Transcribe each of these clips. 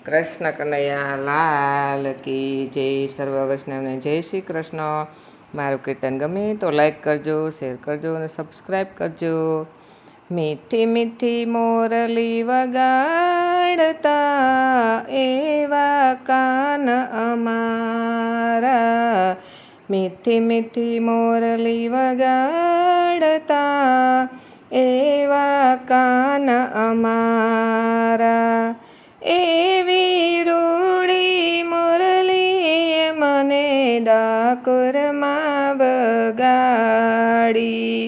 કૃષ્ણ કનૈયા લાલ કી જય. સર્વ વૈષ્ણવને જય શ્રી કૃષ્ણ. મારું કીર્તન ગમે તો લાઈક કરજો, શેર કરજો અને સબસ્ક્રાઈબ કરજો. મીઠી મીઠી મોરલી વગાડતા એવા કાન અમારા, મીઠી મીઠી મોરલી વગાડતા એવા કાન અમારા. એવી રૂડી મુરલી મને ડાકોરમાં વગાડી,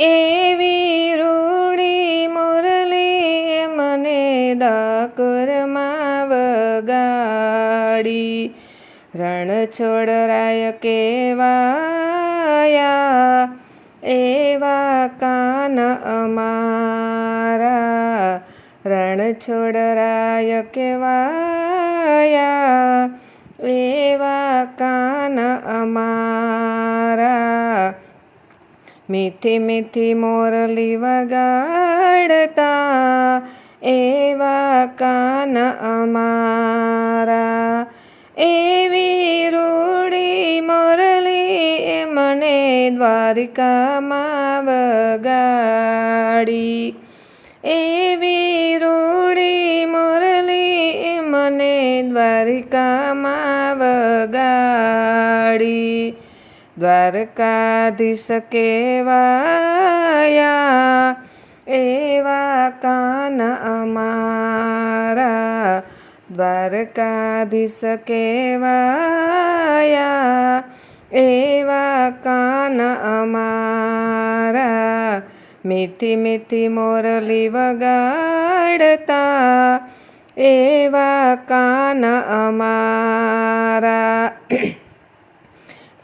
એવી રૂડી મુરલી મને ડાકોરમાં વગાડી. રણછોડરાય કેવાયા એવા કાન અમારા, રણછોડરાય કેવાયા એવા કાન અમારા. મીઠી મીઠી મોરલી વગાડતા એવા કાન અમારા. એવી રૂડી મોરલી મને દ્વારિકામાં વગાડી, એવી રૂડી મુરલી મને દ્વારિકામાં વગાડી. દ્વારકાધીશ કેવાયા એવા કાન અમારા, દ્વારકાધીશ કેવાયા એવા કાન અમારા. મીઠી મીઠી મોરલી વગાડતા એવા કાન અમારા.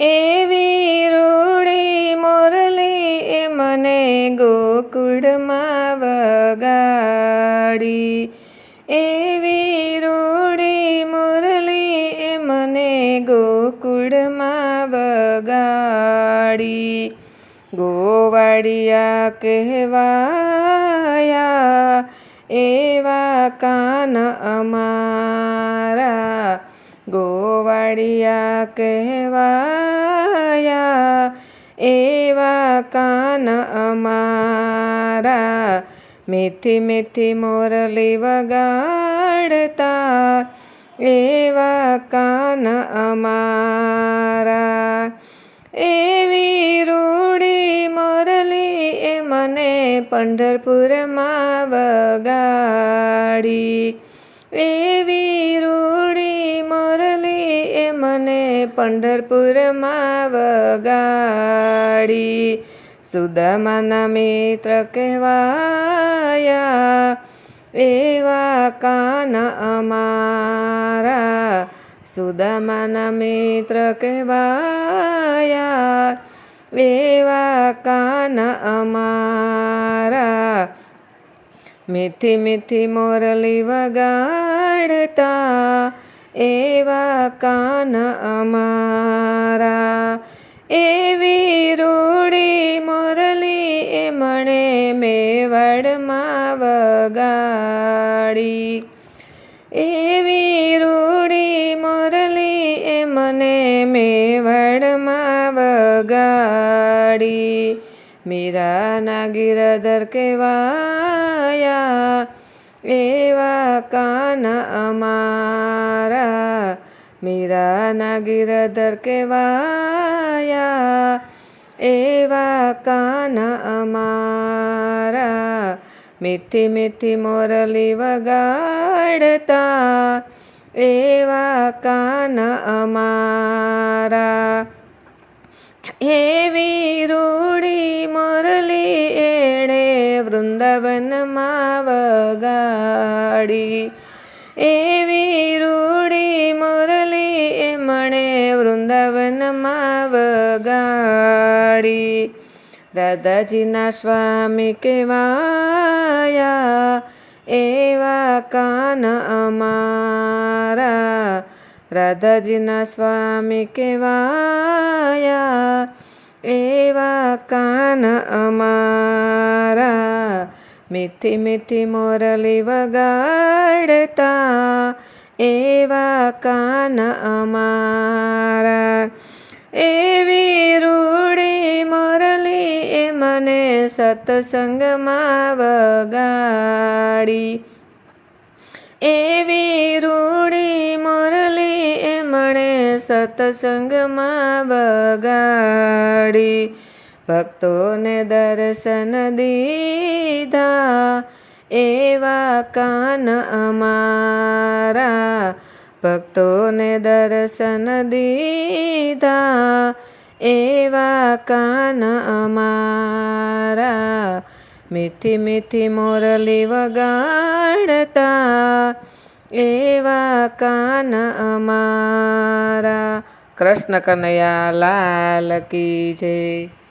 એવી રૂડી મોરલી મને ગોકુળમાં વગાડી, એવી રૂડી મુરલી મને ગોકુળમાં વગાડી. ગોવાળિયા કહેવાયા એવા કાન અમારા, ગોવાળિયા કહેવાયા એવા કાન અમારા. મીઠી મીઠી મોરલી વગાડતા એવા કાન અમારા. એવી રૂડી મોરલી મને પંઢરપુરમાં વગાડી, એવી રૂડી મોરલી મને પંઢરપુરમાં વગાડી. સુદામાના મિત્ર કહેવાયા એવા કાન અમારા, સુદામાના મિત્ર કહેવાયા એવા કાન અમારા. મીઠી મીઠી મોરલી વગાડતા એવા કાન અમારા. એવી રૂડી મોરલી મને મેવાડમાં વગાડી, એવી રૂડી મોરલી મને મેવાડમાં વગાડી. મીરાના ગિરધર કહેવાયા એવા કાન અમારા, મીરાના ગિરધર કહેવાયા એવા કાન અમારા. મીઠી મીઠી મોરલી વગાડતા એવા કાન અમારા. એવી રૂડી મોરલી એણે વૃંદાવનમાં વગાડી, એવી રૂડી મોરલી મણે વૃંદાવનમાં વગાડી. રાધાજીના સ્વામી કહેવાયા એવા કાન અમારા, રાધાજીના સ્વામી કહેવાયા એવા કાન અમારા. મીઠી મીઠી મોરલી વગાડતા એવા કાન અમારા. એવી રૂડી મોરલી એ મને સત્સંગમાં વગાડી. એવી રૂડી મોરલી એ મને સત્સંગમાં વગાડી. ભક્તોને દર્શન દીધા એવા કાન અમારા. ભક્તોને દર્શન દીધા એવા કાન અમારા. મીઠી મીઠી મોરલી વગાડતા એવા કાન અમારા. કૃષ્ણ કનૈયા લાલ કી જય.